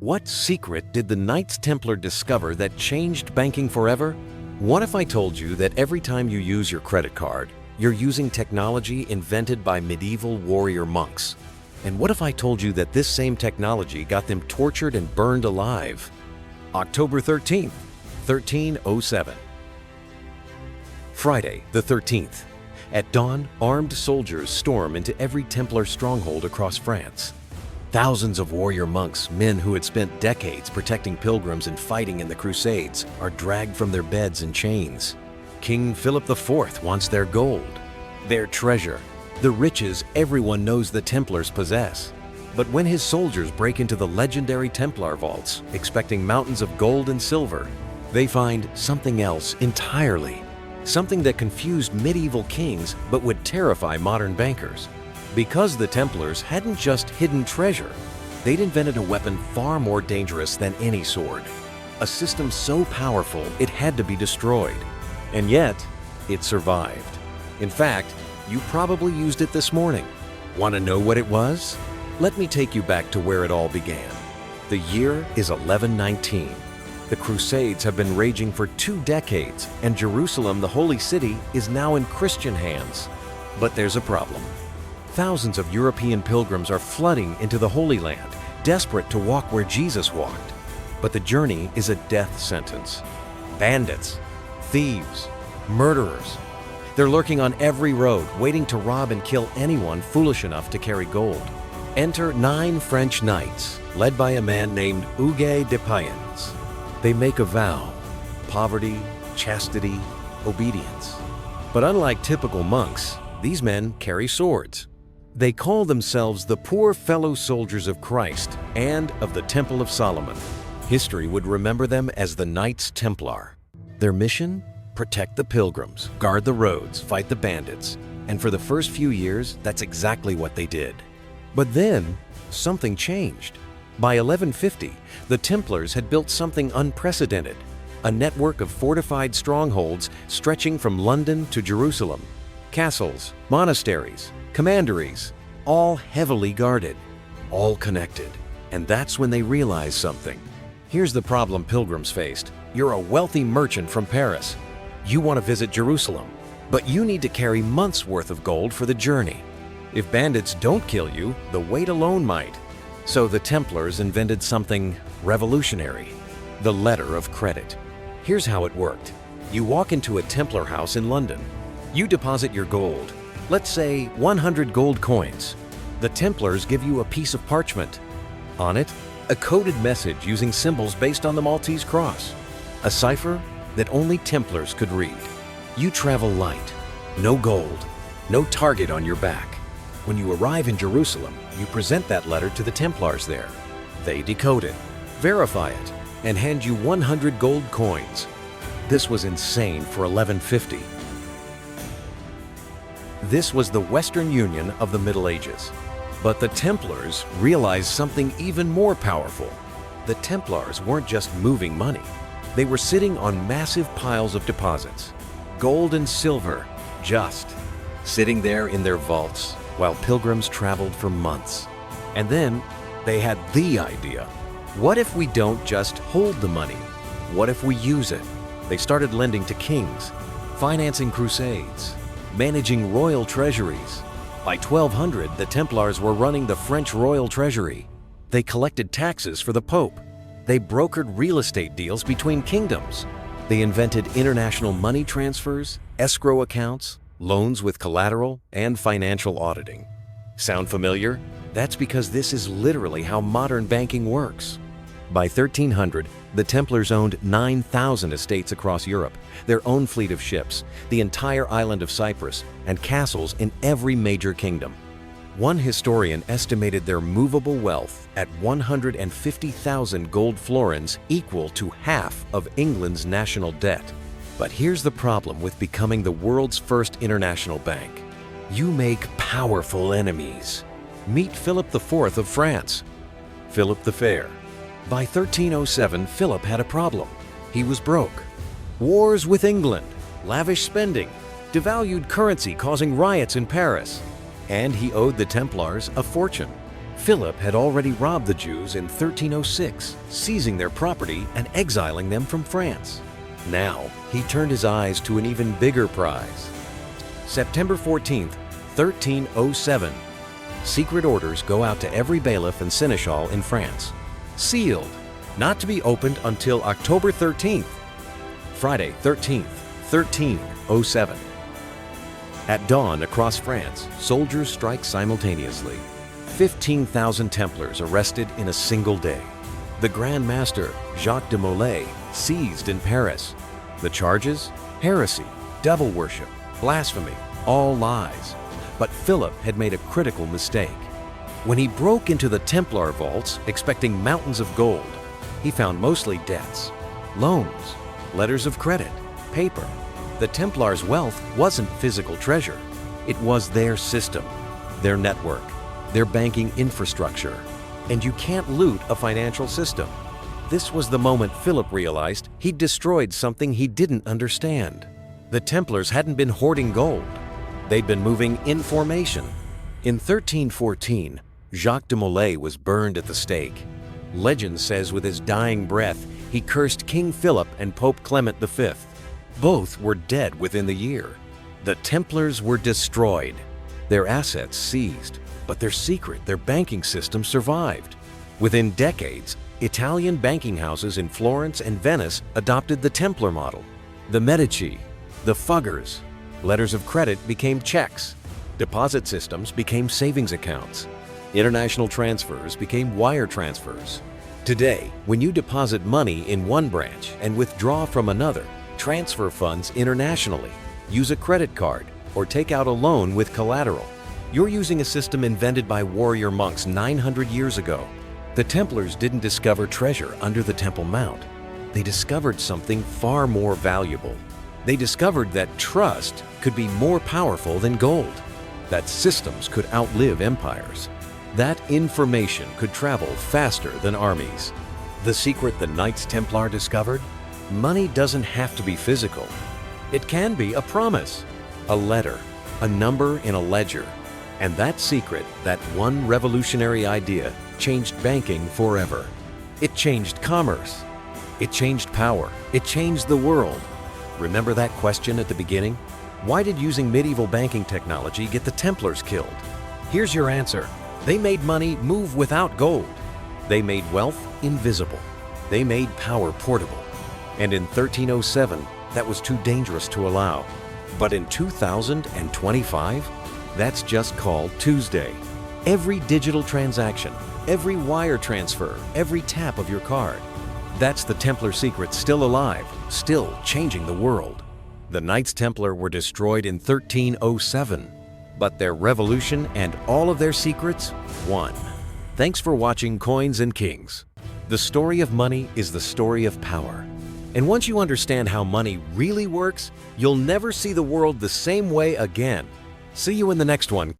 What secret did the Knights Templar discover that changed banking forever? What if I told you that every time you use your credit card, you're using technology invented by medieval warrior monks? And what if I told you that this same technology got them tortured and burned alive? October 13th, 1307. Friday, the 13th. At dawn, armed soldiers storm into every Templar stronghold across France. Thousands of warrior monks, men who had spent decades protecting pilgrims and fighting in the Crusades, are dragged from their beds in chains. King Philip IV wants their gold, their treasure, the riches everyone knows the Templars possess. But when his soldiers break into the legendary Templar vaults, expecting mountains of gold and silver, they find something else entirely. Something that confused medieval kings but would terrify modern bankers. Because the Templars hadn't just hidden treasure, they'd invented a weapon far more dangerous than any sword. A system so powerful it had to be destroyed. And yet, it survived. In fact, you probably used it this morning. Want to know what it was? Let me take you back to where it all began. The year is 1119. The Crusades have been raging for 2 decades, and Jerusalem, the holy city, is now in Christian hands. But there's a problem. Thousands of European pilgrims are flooding into the Holy Land, desperate to walk where Jesus walked. But the journey is a death sentence. Bandits, thieves, murderers. They're lurking on every road, waiting to rob and kill anyone foolish enough to carry gold. Enter 9 French knights, led by a man named Hugues de Payens. They make a vow: poverty, chastity, obedience. But unlike typical monks, these men carry swords. They call themselves the poor fellow soldiers of Christ and of the Temple of Solomon. History would remember them as the Knights Templar. Their mission? Protect the pilgrims, guard the roads, fight the bandits. And for the first few years, that's exactly what they did. But then, something changed. By 1150, the Templars had built something unprecedented, a network of fortified strongholds stretching from London to Jerusalem. Castles, monasteries, commanderies, all heavily guarded, all connected. And that's when they realized something. Here's the problem pilgrims faced. You're a wealthy merchant from Paris. You want to visit Jerusalem, but you need to carry months' worth of gold for the journey. If bandits don't kill you, the weight alone might. So the Templars invented something revolutionary: the letter of credit. Here's how it worked. You walk into a Templar house in London. You deposit your gold, let's say 100 gold coins. The Templars give you a piece of parchment. On it, a coded message using symbols based on the Maltese Cross. A cipher that only Templars could read. You travel light, no gold, no target on your back. When you arrive in Jerusalem, you present that letter to the Templars there. They decode it, verify it, and hand you 100 gold coins. This was insane for 1150. This was the Western Union of the Middle Ages. But the Templars realized something even more powerful. The Templars weren't just moving money. They were sitting on massive piles of deposits, gold and silver, just sitting there in their vaults while pilgrims traveled for months. And then they had the idea. What if we don't just hold the money? What if we use it? They started lending to kings, financing crusades, managing royal treasuries. By 1200, the Templars were running the French royal treasury. They collected taxes for the Pope. They brokered real estate deals between kingdoms. They invented international money transfers, escrow accounts, loans with collateral, and financial auditing. Sound familiar? That's because this is literally how modern banking works. By 1300, the Templars owned 9,000 estates across Europe, their own fleet of ships, the entire island of Cyprus, and castles in every major kingdom. One historian estimated their movable wealth at 150,000 gold florins, equal to half of England's national debt. But here's the problem with becoming the world's first international bank. You make powerful enemies. Meet Philip IV of France. Philip the Fair. By 1307, Philip had a problem. He was broke. Wars with England, lavish spending, devalued currency causing riots in Paris. And he owed the Templars a fortune. Philip had already robbed the Jews in 1306, seizing their property and exiling them from France. Now, he turned his eyes to an even bigger prize. September 14th, 1307. Secret orders go out to every bailiff and seneschal in France. Sealed, not to be opened until October 13th. Friday, 13th, 1307. At dawn across France, soldiers strike simultaneously. 15,000 Templars arrested in a single day. The Grand Master, Jacques de Molay, seized in Paris. The charges? Heresy, devil worship, blasphemy, all lies. But Philip had made a critical mistake. When he broke into the Templar vaults expecting mountains of gold, he found mostly debts, loans, letters of credit, paper. The Templars' wealth wasn't physical treasure. It was their system, their network, their banking infrastructure. And you can't loot a financial system. This was the moment Philip realized he'd destroyed something he didn't understand. The Templars hadn't been hoarding gold. They'd been moving information. In 1314, Jacques de Molay was burned at the stake. Legend says with his dying breath, he cursed King Philip and Pope Clement V. Both were dead within the year. The Templars were destroyed, their assets seized, but their secret, their banking system survived. Within decades, Italian banking houses in Florence and Venice adopted the Templar model. The Medici, the Fuggers, letters of credit became checks. Deposit systems became savings accounts. International transfers became wire transfers. Today, when you deposit money in one branch and withdraw from another, transfer funds internationally, use a credit card, or take out a loan with collateral, you're using a system invented by warrior monks 900 years ago. The Templars didn't discover treasure under the Temple Mount. They discovered something far more valuable. They discovered that trust could be more powerful than gold, that systems could outlive empires, that information could travel faster than armies. The secret the Knights Templar discovered? Money doesn't have to be physical. It can be a promise, a letter, a number in a ledger. And that secret, that one revolutionary idea, changed banking forever. It changed commerce. It changed power. It changed the world. Remember that question at the beginning? Why did using medieval banking technology get the Templars killed? Here's your answer. They made money move without gold. They made wealth invisible. They made power portable. And in 1307, that was too dangerous to allow. But in 2025, that's just called Tuesday. Every digital transaction, every wire transfer, every tap of your card. That's the Templar secret still alive, still changing the world. The Knights Templar were destroyed in 1307, but their revolution and all of their secrets won. Thanks for watching Coins and Kings. The story of money is the story of power. And once you understand how money really works, you'll never see the world the same way again. See you in the next one.